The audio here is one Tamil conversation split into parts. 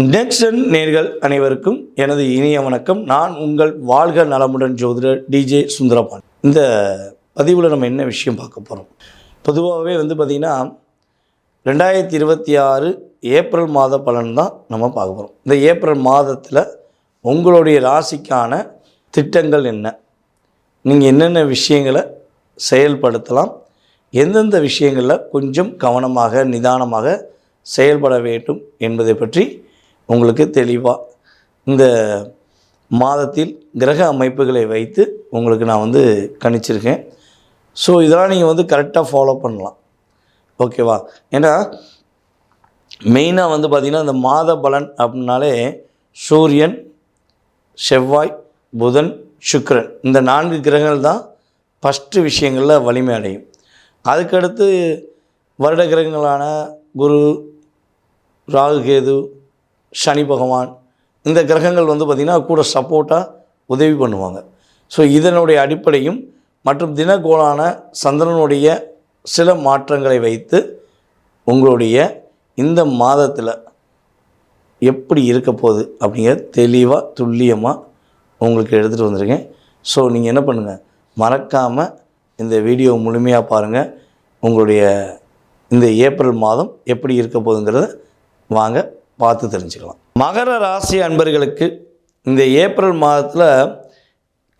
நெக்ஸ்ட் நேர்கள் அனைவருக்கும் எனது இனிய வணக்கம். நான் உங்கள் வாழ்க நலமுடன் ஜோதிடர் டிஜே சுந்தரபான். இந்த பதிவில் நம்ம என்ன விஷயம் பார்க்க போகிறோம்? பொதுவாகவே பார்த்திங்கன்னா 2026 ஏப்ரல் மாத பலன் தான் நம்ம பார்க்க போகிறோம். இந்த ஏப்ரல் மாதத்தில் உங்களுடைய ராசிக்கான திட்டங்கள் என்ன, நீங்கள் என்னென்ன விஷயங்களை செயல்படுத்தலாம், எந்தெந்த விஷயங்களில் கொஞ்சம் கவனமாக நிதானமாக செயல்பட வேண்டும் என்பதை பற்றி உங்களுக்கு தெளிவாக இந்த மாதத்தில் கிரக அமைப்புகளை வைத்து உங்களுக்கு நான் கணிச்சிருக்கேன். ஸோ இதெல்லாம் நீங்கள் கரெக்டாக ஃபாலோ பண்ணலாம். ஓகேவா? ஏன்னா மெயினாக பார்த்திங்கன்னா இந்த மாத பலன் அப்படின்னாலே சூரியன், செவ்வாய், புதன், சுக்கிரன் இந்த 4 கிரகங்கள் தான் ஃபஸ்ட்டு விஷயங்களில் வலிமை அடையும். அதுக்கடுத்து வருட கிரகங்களான குரு, ராகு, கேது, சனி பகவான் இந்த கிரகங்கள் பார்த்திங்கன்னா கூட சப்போர்ட்டாக உதவி பண்ணுவாங்க. ஸோ இதனுடைய அடிப்படையும் மற்றும் தினகோளான சந்திரனுடைய சில மாற்றங்களை வைத்து உங்களுடைய இந்த மாதத்தில் எப்படி இருக்க போகுது அப்படிங்கிற தெளிவாக துல்லியமாக உங்களுக்கு எடுத்துகிட்டு வந்திருக்கேன். ஸோ நீங்கள் என்ன பண்ணுங்கள், மறக்காமல் இந்த வீடியோ முழுமையாக பாருங்கள். உங்களுடைய இந்த ஏப்ரல் மாதம் எப்படி இருக்க போகுதுங்கிறத வாங்க பார்த்து தெரிஞ்சுக்கலாம். மகர ராசி அன்பர்களுக்கு இந்த ஏப்ரல் மாதத்தில்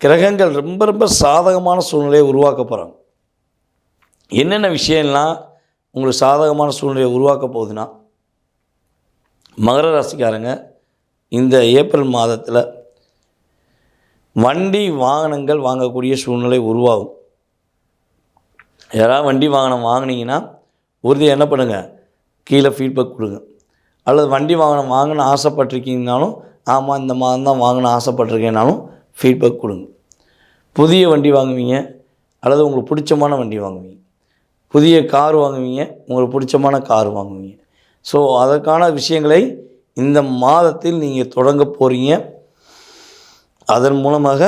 கிரகங்கள் ரொம்ப ரொம்ப சாதகமான சூழ்நிலையை உருவாக்க போகிறாங்க. என்னென்ன விஷயம்லாம் உங்களுக்கு சாதகமான சூழ்நிலையை உருவாக்க போகுதுன்னா, மகர ராசிக்காரங்க இந்த ஏப்ரல் மாதத்தில் வண்டி வாகனங்கள் வாங்கக்கூடிய சூழ்நிலை உருவாகும். யாராவது வண்டி வாகனம் வாங்கினீங்கன்னா உறுதியாக என்ன பண்ணுங்கள், கீழே ஃபீட்பேக் கொடுங்க. அல்லது வண்டி வாகனம் வாங்கணும்னு ஆசைப்பட்டிருக்கீங்கனாலும், ஆமாம் இந்த மாதம் தான் வாங்கணும்னு ஆசைப்பட்டிருக்கேனாலும் ஃபீட்பேக் கொடுங்க. புதிய வண்டி வாங்குவீங்க அல்லது உங்களுக்கு பிடிச்சமான வண்டி வாங்குவீங்க, புதிய கார் வாங்குவீங்க, உங்களுக்கு பிடிச்சமான கார் வாங்குவீங்க. ஸோ அதற்கான விஷயங்களை இந்த மாதத்தில் நீங்கள் தொடங்க போகிறீங்க. அதன் மூலமாக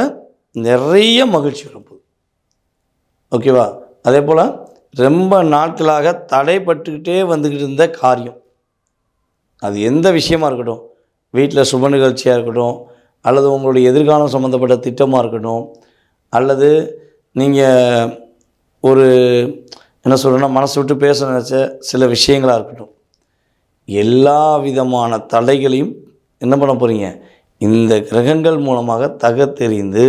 நிறைய மகிழ்ச்சி வரப்போகுது. ஓகேவா? அதே போல் ரொம்ப நாட்களாக தடைப்பட்டுக்கிட்டே வந்துக்கிட்டு இருந்த காரியம், அது எந்த விஷயமா இருக்கட்டும், வீட்டில் சுப நிகழ்ச்சியாக இருக்கட்டும், அல்லது உங்களுடைய எதிர்காலம் சம்மந்தப்பட்ட திட்டமாக இருக்கட்டும், அல்லது நீங்கள் ஒரு என்ன சொல்கிறேன்னா மனசு விட்டு பேச நினச்ச சில விஷயங்களாக இருக்கட்டும், எல்லா விதமான தடைகளையும் என்ன பண்ண போகிறீங்க, இந்த கிரகங்கள் மூலமாக தகர்த்தெறிந்து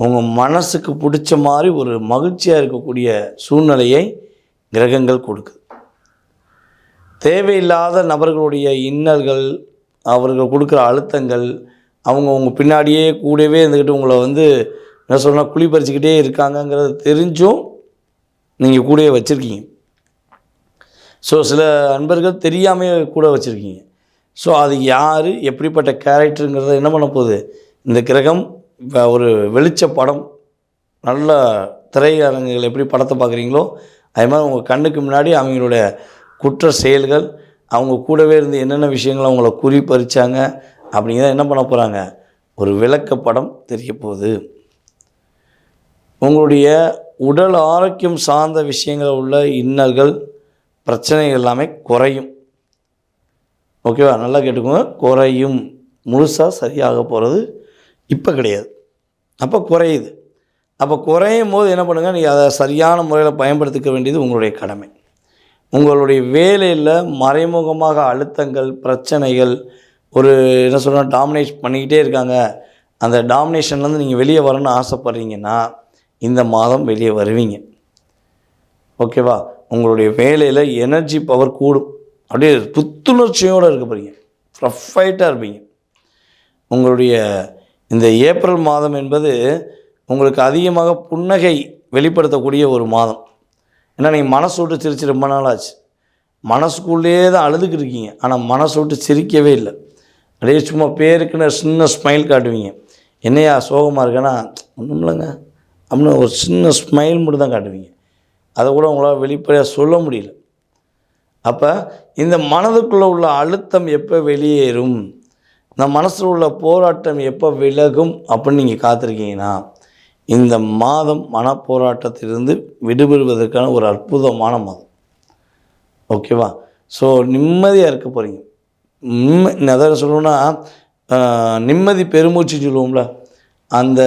உங்கள் மனசுக்கு பிடிச்ச மாதிரி ஒரு மகிழ்ச்சியாக இருக்கக்கூடிய சூழ்நிலையை கிரகங்கள் கொடுக்குது. தேவையில்லாத நபர்களுடைய இன்னல்கள், அவர்கள் கொடுக்குற அழுத்தங்கள், அவங்க உங்கள் பின்னாடியே கூடவே இருந்துக்கிட்டு உங்களை என்ன சொல்லணும் குழி பறிச்சுக்கிட்டே இருக்காங்கங்கிறது தெரிஞ்சும் நீங்கள் கூடவே வச்சுருக்கீங்க. ஸோ சில நண்பர்கள் தெரியாமல் கூட வச்சுருக்கீங்க. ஸோ அது யார், எப்படிப்பட்ட கேரக்டருங்கிறத என்ன பண்ண போகுது, இந்த கிரகம் ஒரு வெளிச்ச படம், நல்ல திரையரங்குகள் எப்படி படத்தை பார்க்குறீங்களோ அது மாதிரி உங்கள் கண்ணுக்கு முன்னாடி அவங்களுடைய குற்ற செயல்கள், அவங்க கூடவே இருந்து என்னென்ன விஷயங்கள் அவங்கள குறி பறித்தாங்க அப்படிங்கிறத என்ன பண்ண போகிறாங்க, ஒரு விளக்கப்படம் தெரிய போகுது. உங்களுடைய உடல் ஆரோக்கியம் சார்ந்த விஷயங்கள் உள்ள இன்னல்கள், பிரச்சனைகள் எல்லாமே குறையும். ஓகேவா? நல்லா கேட்டுக்கோங்க, குறையும். முழுசாக சரியாக போகிறது இப்போ கிடையாது, அப்போ குறையுது. அப்போ குறையும் போது என்ன பண்ணுங்கள், நீங்கள் அதை சரியான முறையில் பயன்படுத்திக்க வேண்டியது உங்களுடைய கடமை. உங்களுடைய வேலையில் மறைமுகமாக அழுத்தங்கள், பிரச்சனைகள், ஒரு என்ன சொல்கிறோம் டாமினேட் பண்ணிக்கிட்டே இருக்காங்க, அந்த டாமினேஷன்லேருந்து நீங்கள் வெளியே வரணும்னு ஆசைப்பட்றீங்கன்னா இந்த மாதம் வெளியே வருவீங்க. ஓகேவா? உங்களுடைய வேலையில் எனர்ஜி பவர் கூடும், அப்படியே புத்துணர்ச்சியோடு இருக்க போகிறீங்க, ப்ரொஃபைட்டாக இருப்பீங்க. உங்களுடைய இந்த ஏப்ரல் மாதம் என்பது உங்களுக்கு அதிகமாக புன்னகை வெளிப்படுத்தக்கூடிய ஒரு மாதம். ஏன்னா நீங்கள் மனசு விட்டு சிரித்து ரொம்ப நாள் ஆச்சு, மனசுக்குள்ளேயே தான் அழுதுகிட்டு இருக்கீங்க, ஆனால் மனசு விட்டு சிரிக்கவே இல்லை. அப்படியே சும்மா பேருக்குன்னு சின்ன ஸ்மைல் காட்டுவீங்க. என்னையா சோகமாக இருக்கேன்னா, ஒன்றும் இல்லைங்க அப்படின்னு ஒரு சின்ன ஸ்மைல் மட்டும் தான் காட்டுவீங்க. அதை கூட உங்களால் வெளிப்படையாக சொல்ல முடியல. அப்போ இந்த மனதுக்குள்ளே உள்ள அழுத்தம் எப்போ வெளியேறும், இந்த மனசில் உள்ள போராட்டம் எப்போ விலகும் அப்படின்னு நீங்கள் காத்திருக்கீங்கன்னா இந்த மாதம் மனப்போராட்டத்திலிருந்து விடுபடுவதற்கான ஒரு அற்புதமான மாதம். ஓகேவா? ஸோ நிம்மதியாக இருக்க போகிறீங்க, அதாவது சொல்லணும்னா நிம்மதி பெருமூச்சு சொல்லுவோம்ல, அந்த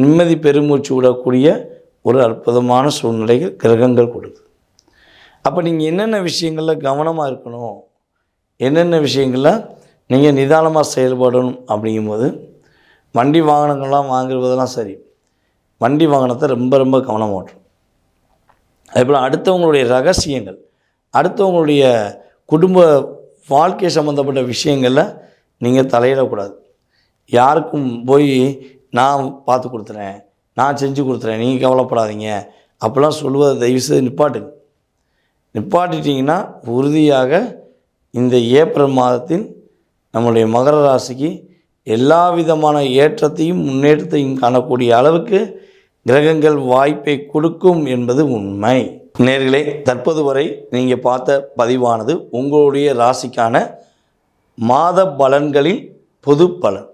நிம்மதி பெருமூச்சு விடக்கூடிய ஒரு அற்புதமான சூழ்நிலைகள் கிரகங்கள் கொடுக்குது. அப்போ நீங்கள் என்னென்ன விஷயங்களில் கவனமாக இருக்கணும், என்னென்ன விஷயங்களில் நீங்கள் நிதானமாக செயல்படணும் அப்படிங்கும்போது, வண்டி வாகனங்கள்லாம் வாங்குவதெல்லாம் சரி, வண்டி வாகனத்தை ரொம்ப ரொம்ப கவனமாக ஓட்டணும். அதேபோல் அடுத்தவங்களுடைய ரகசியங்கள், அடுத்தவங்களுடைய குடும்ப வாழ்க்கை சம்மந்தப்பட்ட விஷயங்களில் நீங்கள் தலையிடக்கூடாது. யாருக்கும் போய் நான் பார்த்து கொடுத்துறேன், நான் செஞ்சு கொடுத்துறேன், நீங்கள் கவலைப்படாதீங்க அப்படிலாம் சொல்லுவதை தயவுசெய்து நிப்பாட்டிட்டிங்கன்னா உறுதியாக இந்த ஏப்ரல் மாதத்தில் நம்முடைய மகர ராசிக்கு எல்லா விதமான ஏற்றத்தையும் முன்னேற்றத்தையும் காணக்கூடிய அளவுக்கு கிரகங்கள் வாய்ப்பை கொடுக்கும் என்பது உண்மை. நேர்களே, தற்போது வரை நீங்கள் பார்த்த பதிவானது உங்களுடைய ராசிக்கான மாத பலன்களில் பொது பலன்.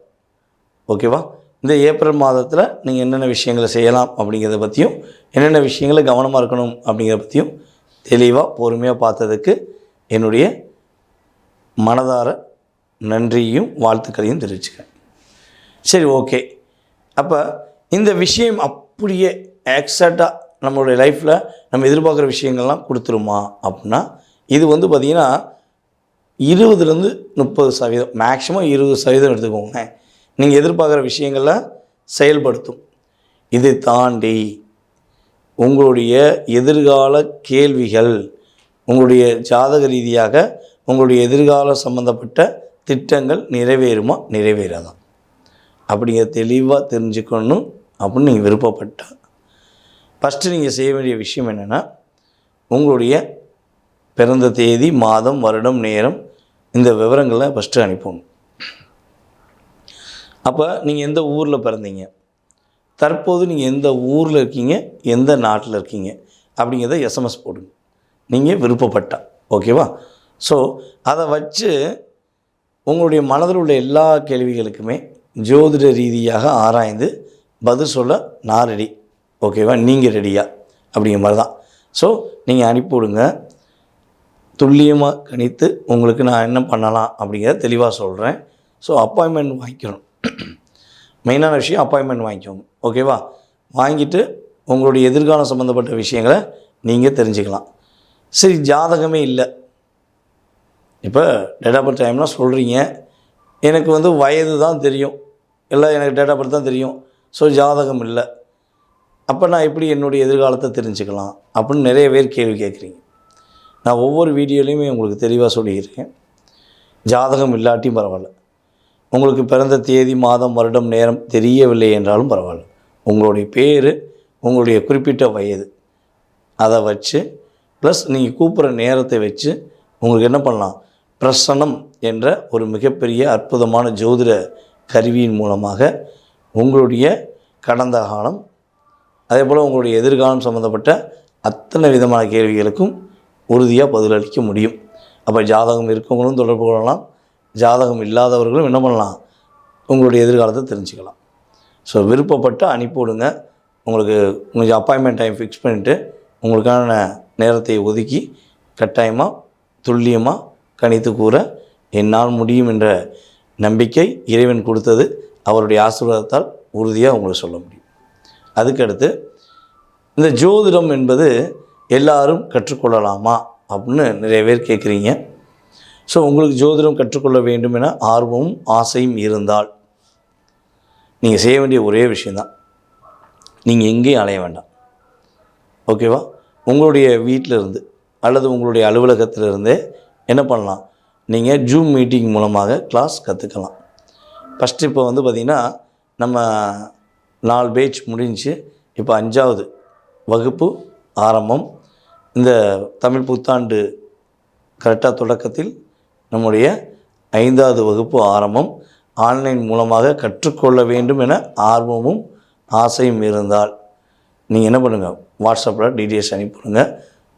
ஓகேவா? இந்த ஏப்ரல் மாதத்தில் நீங்கள் என்னென்ன விஷயங்களை செய்யலாம் அப்படிங்கிறத பற்றியும், என்னென்ன விஷயங்களை கவனமாக இருக்கணும் அப்படிங்கிறத பற்றியும் தெளிவாக பொறுமையாக பார்த்ததுக்கு என்னுடைய மனதார நன்றியும் வாழ்த்துக்களையும் தெரிவிச்சுக்கிறேன். சரி, ஓகே. அப்போ இந்த விஷயம் அப்படியே எக்ஸாக்டாக நம்மளுடைய லைஃப்பில் நம்ம எதிர்பார்க்குற விஷயங்கள்லாம் கொடுத்துருமா அப்படின்னா, இது பார்த்திங்கன்னா 20-30% மேக்ஸிமம் 20% எடுத்துக்கோங்க. நீங்கள் எதிர்பார்க்குற விஷயங்களில் செயல்படுத்தும். இதை தாண்டி உங்களுடைய எதிர்கால கேள்விகள், உங்களுடைய ஜாதக ரீதியாக உங்களுடைய எதிர்கால சம்மந்தப்பட்ட திட்டங்கள் நிறைவேறுமா நிறைவேறாதான் அப்படிங்கிறத தெளிவாக தெரிஞ்சுக்கணும் அப்படின்னு நீங்கள் விருப்பப்பட்டால், ஃபஸ்ட்டு நீங்கள் செய்ய வேண்டிய விஷயம் என்னென்னா, உங்களுடைய பிறந்த தேதி, மாதம், வருடம், நேரம் இந்த விவரங்களை ஃபஸ்ட்டு அனுப்பணும். அப்போ நீங்கள் எந்த ஊரில் பிறந்தீங்க, தற்போது நீங்கள் எந்த ஊரில் இருக்கீங்க, எந்த நாட்டில் இருக்கீங்க அப்படிங்கிறத எஸ்எம்எஸ் போடுங்க நீங்கள் விருப்பப்பட்டால். ஓகேவா? ஸோ அதை வச்சு உங்களுடைய மனதில் உள்ள எல்லா கேள்விகளுக்குமே ஜோதிட ரீதியாக ஆராய்ந்து பதில் சொல்ல நான் ரெடி. ஓகேவா? நீங்கள் ரெடியா அப்படிங்கிற மாதிரி தான். ஸோ நீங்கள் அனுப்பிவிடுங்க. துல்லியமாக கணித்து உங்களுக்கு நான் என்ன பண்ணலாம் அப்படிங்கிறத தெளிவாக சொல்கிறேன். ஸோ அப்பாயின்மெண்ட் வாங்கிக்கணும். மெயினான விஷயம் அப்பாயின்மெண்ட் வாங்கிக்கோங்க. ஓகேவா? வாங்கிட்டு உங்களுடைய எதிர்காலம் சம்மந்தப்பட்ட விஷயங்களை நீங்கள் தெரிஞ்சுக்கலாம். சரி, ஜாதகமே இல்லை, இப்போ டேட் ஆஃப் பர்த் டைம்லாம் சொல்கிறீங்க, எனக்கு வயது தான் தெரியும், இல்லை எனக்கு டேட் ஆஃப் பர்த் தான் தெரியும், ஸோ ஜாதகம் இல்லை, அப்போ நான் எப்படி என்னுடைய எதிர்காலத்தை தெரிஞ்சுக்கலாம் அப்படின்னு நிறைய பேர் கேள்வி கேட்குறீங்க. நான் ஒவ்வொரு வீடியோலையுமே உங்களுக்கு தெளிவாக சொல்லியிருக்கேன். ஜாதகம் இல்லாட்டியும் பரவாயில்ல, உங்களுக்கு பிறந்த தேதி, மாதம், வருடம், நேரம் தெரியவில்லை என்றாலும் பரவாயில்ல, உங்களுடைய பேர், உங்களுடைய குறிப்பிட்ட வயது அதை வச்சு ப்ளஸ் நீங்கள் கூப்பிட்ற நேரத்தை வச்சு உங்களுக்கு என்ன பண்ணலாம், பிரசனம் என்ற ஒரு மிகப்பெரிய அற்புதமான ஜோதிட கருவியின் மூலமாக உங்களுடைய கடந்த காலம், அதே போல் உங்களுடைய எதிர்காலம் சம்மந்தப்பட்ட அத்தனை விதமான கேள்விகளுக்கும் உறுதியாக பதிலளிக்க முடியும். அப்போ ஜாதகம் இருக்கவங்களும் தொடர்பு கொள்ளலாம், ஜாதகம் இல்லாதவர்களும் என்ன பண்ணலாம், உங்களுடைய எதிர்காலத்தை தெரிஞ்சுக்கலாம். ஸோ விருப்பப்பட்டு அனுப்பிவிடுங்க. உங்களுக்கு கொஞ்சம் அப்பாயின்மெண்ட் டைம் ஃபிக்ஸ் பண்ணிவிட்டு உங்களுக்கான நேரத்தை ஒதுக்கி கட்டாயமாக துல்லியமாக கணித்து கூற என்னால் முடியும் என்ற நம்பிக்கை இறைவன் கொடுத்தது. அவருடைய ஆசீர்வாதத்தால் உறுதியாக உங்களுக்கு சொல்ல முடியும். அதுக்கடுத்து இந்த ஜோதிடம் என்பது எல்லாரும் கற்றுக்கொள்ளலாமா அப்படின்னு நிறைய பேர் கேட்குறீங்க. ஸோ உங்களுக்கு ஜோதிடம் கற்றுக்கொள்ள வேண்டும் என ஆர்வமும் ஆசையும் இருந்தால் நீங்கள் செய்ய வேண்டிய ஒரே விஷயந்தான், நீங்கள் எங்கேயும் அலைய வேண்டாம். ஓகேவா? உங்களுடைய வீட்டில் இருந்து அல்லது உங்களுடைய அலுவலகத்திலிருந்தே என்ன பண்ணலாம், நீங்கள் ஜூம் மீட்டிங் மூலமாக கிளாஸ் கற்றுக்கலாம். ஃபஸ்ட்டு இப்போ பார்த்திங்கன்னா நம்ம 4 பேட்ச் முடிஞ்சு இப்போ 5வது வகுப்பு ஆரம்பம். இந்த தமிழ் புத்தாண்டு கரெக்டாக தொடக்கத்தில் நம்முடைய 5வது வகுப்பு ஆரம்பம். ஆன்லைன் மூலமாக கற்றுக்கொள்ள வேண்டும் என ஆர்வமும் ஆசையும் இருந்தால் நீங்கள் என்ன பண்ணுங்கள், வாட்ஸ்அப்பில் டீட்டெயில்ஸ் அனுப்பிவிடுங்க.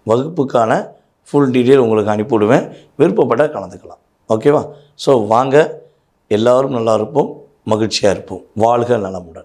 வகுப்புக்கான ஃபுல் டீட்டெயில் உங்களுக்கு அனுப்பிவிடுவேன். விருப்பப்பட்டால் கலந்துக்கலாம். ஓகேவா? ஸோ வாங்க, எல்லோரும் நல்லா இருப்போம், மகிழ்ச்சியாக இருப்போம். வாழ்க நலமுடன்.